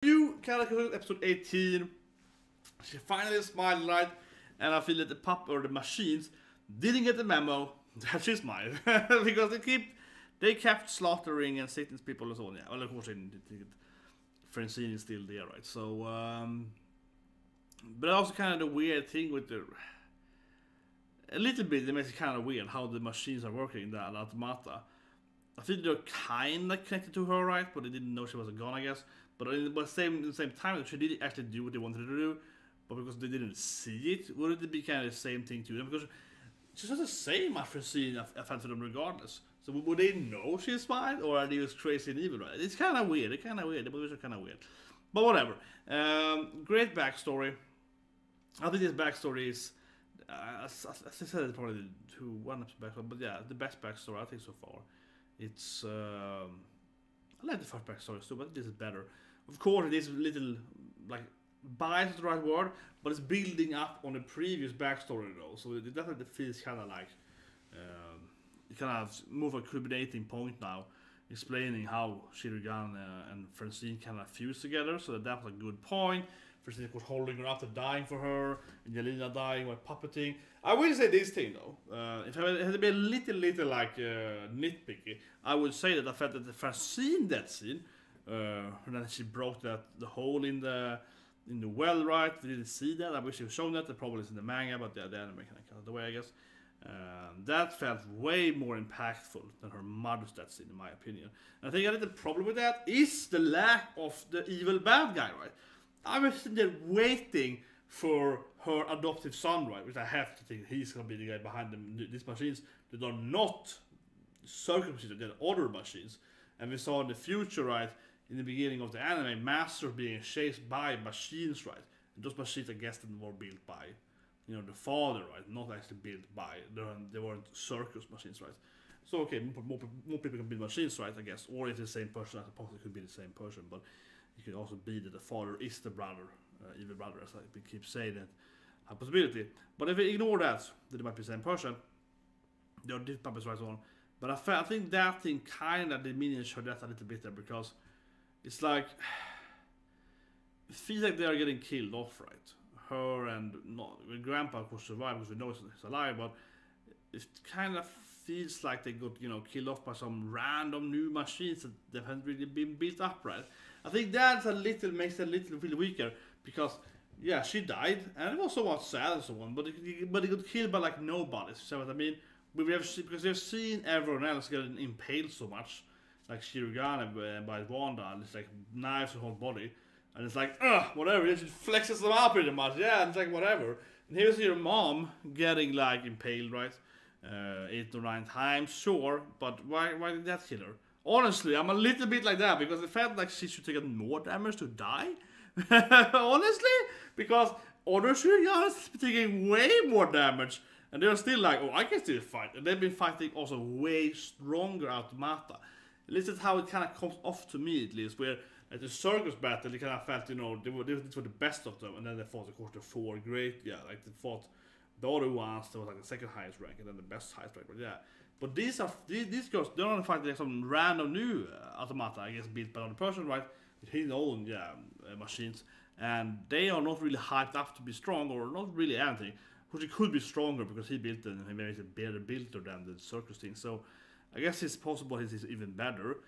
You, Karakuri episode 18. She finally smiled, right? And I feel that the pup or the machines didn't get the memo that she smiled. Because they kept slaughtering and sentencing people and so on. Yeah, well, of course, Francine is still there, right? So, but also kind of the weird thing with a little bit, it makes it kind of weird how the machines are working, the automata. I think they're kind of connected to her, right? But they didn't know she was a gun, I guess. But at the same time, she did actually do what they wanted to do. But because they didn't see it, would it be kind of the same thing to them? Because she doesn't say much for seeing a fan to them regardless. So would they know she's spied? Or are they just crazy and evil, right? It's kind of weird. The movies are kind of weird. But whatever. Great backstory. I think this backstory is... as I said, it's probably one episode backstory. But yeah, the best backstory I think so far. It's... I like the first backstory too, but this is better. Of course, it is a little, like, biased is the right word, but it's building up on the previous backstory though, so it definitely feels kind of like, it kind of move a culminating point now, explaining how Shirigan and Francine kind of fuse together, so that was a good point. Francine of course holding her after dying for her, and Angelina dying while puppeting. I will say this thing though, if I had to be a little like nitpicky, I would say that I felt that the Francine death scene, and then she broke the hole in the well, right? We didn't see that. I wish they had shown that. It probably is in the manga, but the anime kind of cut it away, I guess. That felt way more impactful than her mother's death scene, in my opinion. And I think the problem with that is the lack of the evil bad guy, right? I was sitting there waiting for her adoptive son, right? Which I have to think he's gonna be the guy behind these machines that are not circus machines, they're other machines. And we saw in the future, right, in the beginning of the anime, Masuru being chased by machines, right? And those machines, I guess, that were built by, you know, the father, right? Not actually built by, they weren't circus machines, right? So, okay, more people can build machines, right, I guess. Or if it's the same person, I suppose it could be the same person. But it could also be that the father is the brother, evil brother, as I keep saying that. A possibility. But if we ignore that it might be the same person, there are different puppets, right, so on. But I think that thing kind of diminished her death a little bit there, because it's like, it feels like they are getting killed off, right? Her and Grandpa, of course, survived because we know he's alive, but it kind of feels like they got, you know, killed off by some random new machines that haven't really been built up, right? I think that's makes it a little feel weaker, because yeah, she died, and it was somewhat sad and so on, but it got killed by like nobody. So what I mean, because we've seen everyone else getting impaled so much, like Shirogane by Wanda, and it's like knives the whole body, and it's like, whatever, it just flexes them out pretty much, yeah, and it's like whatever. And here's your mom getting like impaled, right? 8 or 9 times, sure, but why did that kill her? Honestly, I'm a little bit like that, because it felt like she should take more damage to die. Honestly, because other Shuriganas are taking way more damage, and they're still like, oh, I can still fight. And they've been fighting also way stronger automata. At least that's how it kind of comes off to me, at least, where at the circus battle, they kind of felt, you know, these were the best of them, and then they fought, of course, the 4 great, yeah, like they fought the other ones that was like the second highest rank, and then the best highest rank, but yeah. But these girls, they're not fighting like some random new automata, I guess, built by another person, right? With his own, machines, and they are not really hyped up to be strong, or not really anything. Which it could be stronger because he built it, and he made it better builder than the circus thing. So I guess it's possible he's even better.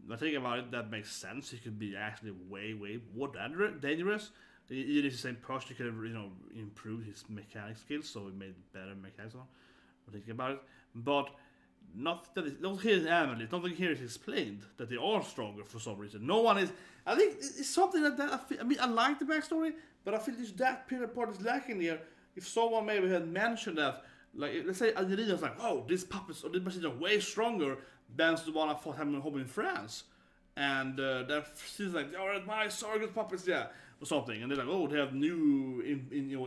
When I think about it, that makes sense. He could be actually way more dangerous. Even if the same person, he could have, you know, improved his mechanic skills, so he made better mechanics on. Thinking about it, but not here in anime. Nothing here is explained that they are stronger for some reason. No one is. I think it's something like that. I mean, I like the backstory, but I feel that period part is lacking here. If someone maybe had mentioned that, like, let's say Angelina's like, oh, these puppets or these machines are way stronger than the one I fought him in home in France, and that seems like, oh, my circus puppets, yeah, or something, and they're like, oh, they have new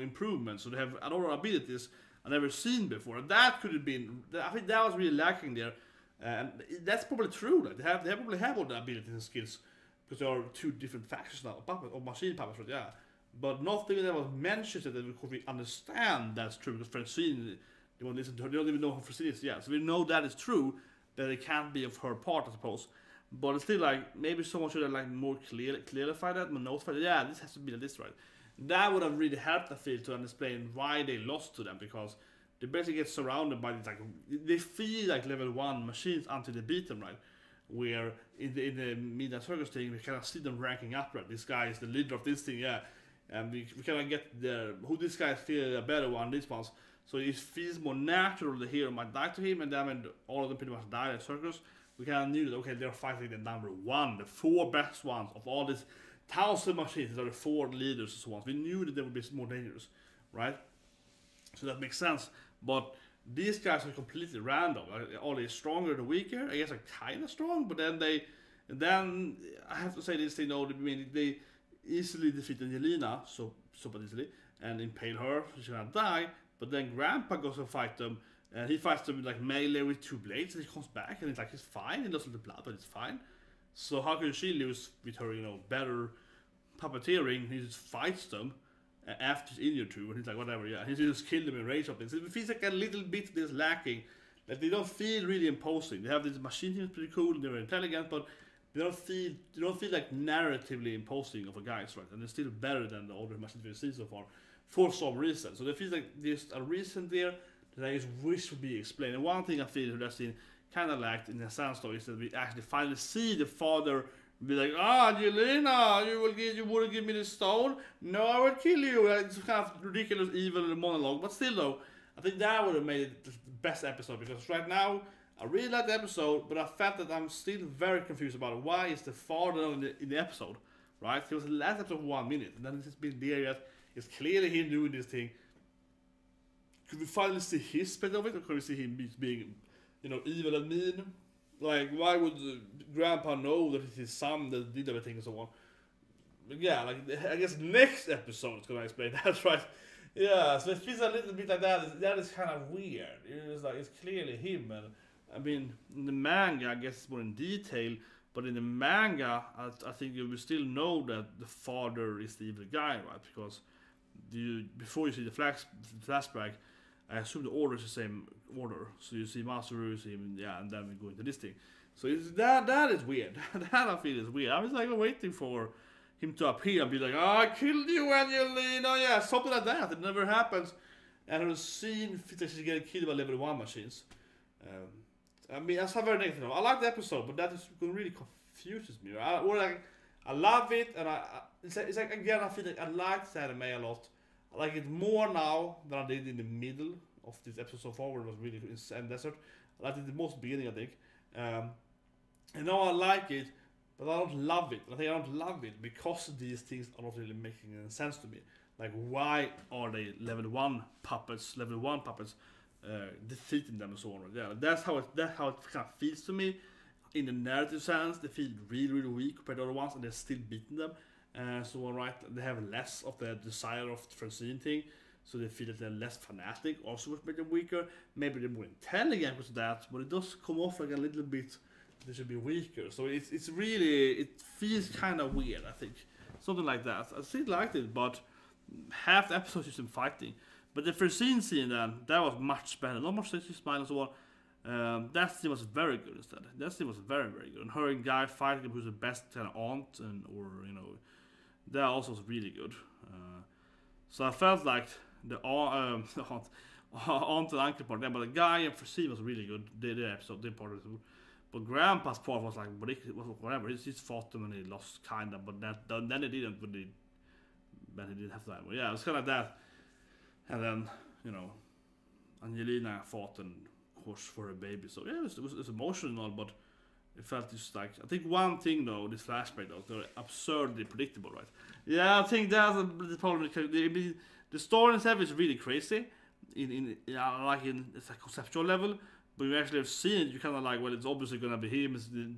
improvements, so they have other abilities I've never seen before. And that could have been, I think that was really lacking there, and that's probably true. Like they probably have all the abilities and skills, because there are 2 different factions now, puppet or machine puppets, right? Yeah. But nothing that was mentioned that we understand that's true, because Francine, they won't listen to her, they don't even know who Francine is yet. So we know that is true, that it can't be of her part, I suppose. But it's still like maybe someone should have like more clarified that, more notified. Yeah, this has to be like this, right? That would have really helped, I feel, to explain why they lost to them, because they basically get surrounded by these like they feel like level 1 machines until they beat them, right? Where in the Midnight Circus thing, we kind of see them ranking up, right? This guy is the leader of this thing, yeah, and we kind of get who this guy feel a better one, these ones. So it feels more natural the hero might die to him, and then when all of them pretty much die in Circus, we kind of knew that okay, they're fighting the number 1, the 4 best ones of all these 1,000 machines. These are the 4 leaders and so on. We knew that they would be more dangerous, right? So that makes sense. But these guys are completely random. Are they stronger or weaker? I guess they're kind of strong, but then I have to say this thing. I mean, they easily defeat Angelina, super easily, and impale her. She's gonna die. But then Grandpa goes to fight them, and he fights them like melee with 2 blades, and he comes back, and it's like he's fine. He lost the blood, but it's fine. So how can she lose with her, better puppeteering? He just fights them after he's injured too, and he's like, whatever, yeah. He just killed them in rage of things. It feels like a little bit this lacking. Like they don't feel really imposing. They have this machine team, pretty cool, they're intelligent, but they don't feel like narratively imposing of a guys, right? And they're still better than the older machines we've seen so far, for some reason. So they feel like there's a reason there that I just wish would be explained. And one thing I feel that scene kind of lacked in the Sand story is that we actually finally see the father be like, Angelina, you wouldn't give me the stone? No, I would kill you. It's kind of ridiculous, evil monologue, but still though, I think that would have made it the best episode, because right now, I really like the episode, but I felt that I'm still very confused about it. Why is the father in the episode, right? It was the last episode of 1 minute, and then it's been there yet. It's clearly him doing this thing. Could we finally see his aspect of it, or could we see him being, evil and mean? Like, why would Grandpa know that it's his son that did everything and so on? But yeah, like, I guess next episode is gonna explain that, right? Yeah, so it feels a little bit like that. That is kind of weird. It's like, it's clearly him, and I mean, in the manga, I guess it's more in detail, but in the manga, I think you will still know that the father is the evil guy, right? Because before you see the flashback, I assume the order is the same order. So you see Masuru, you see him, yeah, and then we go into this thing. So that is weird. That I feel is weird. I was like waiting for him to appear and be like, I killed you, Angelina, yeah, something like that. It never happens. And the scene feels like she's getting killed by level 1 machines. I mean, that's not very negative. I like the episode, but that is really confuses me. I love it, and it's like again, I feel like I like the anime a lot. I like it more now than I did in the middle of this episode so far, where it was really in Sand Desert. I liked it the most beginning, I think. And now I like it, but I don't love it. I think I don't love it because these things are not really making any sense to me. Like, why are they level 1 puppets, defeating them and so on? Yeah, that's how it kind of feels to me. In the narrative sense, they feel really, really weak compared to other ones, and they're still beating them. So right, they have less of the desire of the Francine thing, so they feel that they're less fanatic, also which makes them weaker. Maybe they're more intelligent with that, but it does come off like a little bit they should be weaker. So it feels kind of weird, I think. Something like that. I still liked it, but half the episode is them fighting. But the Francine scene then, that was much better. Not much sexy smile and so on. That scene was very good instead. That scene was very, very good. And her and Guy fighting who's the best kind of aunt, that also was really good. So I felt like the aunt and uncle part, but the Guy and Francine was really good. The episode, they part of it. But Grandpa's part was like, whatever. He just fought them and he lost kinda, but then he didn't. But he didn't have that. But yeah, it was kind of that. And then, Angelina fought and course for her baby. So yeah, it was emotional, but it felt just like, I think one thing though, this flashback though, they're absurdly predictable, right? Yeah, I think that's the problem. The story itself is really crazy, it's a conceptual level, but you actually have seen it, you kind of like, well, it's obviously gonna be him,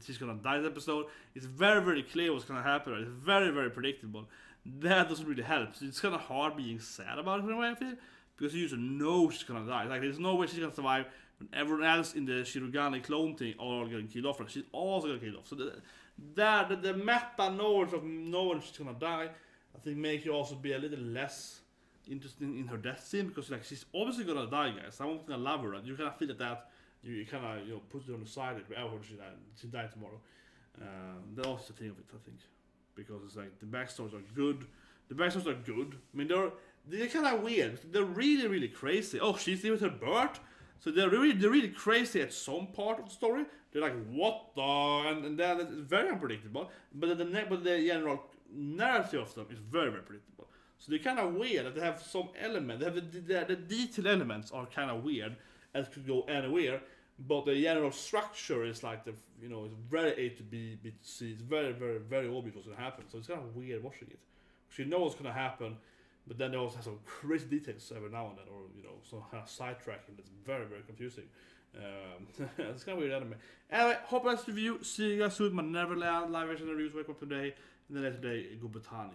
he's gonna die this episode. It's very, very clear what's gonna happen, right? It's very, very predictable. That doesn't really help. So it's kind of hard being sad about it in a way, I feel, because you used to know she's gonna die. Like, there's no way she's gonna survive when everyone else in the Shirogane clone thing are getting killed off, and she's also gonna kill off. So the meta knowledge of knowing she's gonna die, I think, makes you also be a little less interested in her death scene, because like, she's obviously gonna die, guys. I'm not gonna love her, right? You kind of feel that you kind of put it on the side, like, oh, she died tomorrow. That's also the thing of it, I think, because it's like the backstories are good. The backstories are good. I mean, they're kind of weird. They're really, really crazy. Oh, she's there with her bird. So they're really crazy at some part of the story. They're like, what the? And then it's very unpredictable. But the general narrative of them is very, very predictable. So they're kind of weird that they have some element. They have the detail elements are kind of weird, and could go anywhere. But the general structure is like it's very A to B, B to C. It's very, very, very obvious what's gonna happen. So it's kind of weird watching it. Because you know what's gonna happen, but then they also have some crazy details every now and then, or some kind of sidetracking that's very, very confusing. It's kind of weird anime. Anyway, hope that's the review. See you guys soon. My Neverland live action reviews wake up today, and then later today, Go Botania.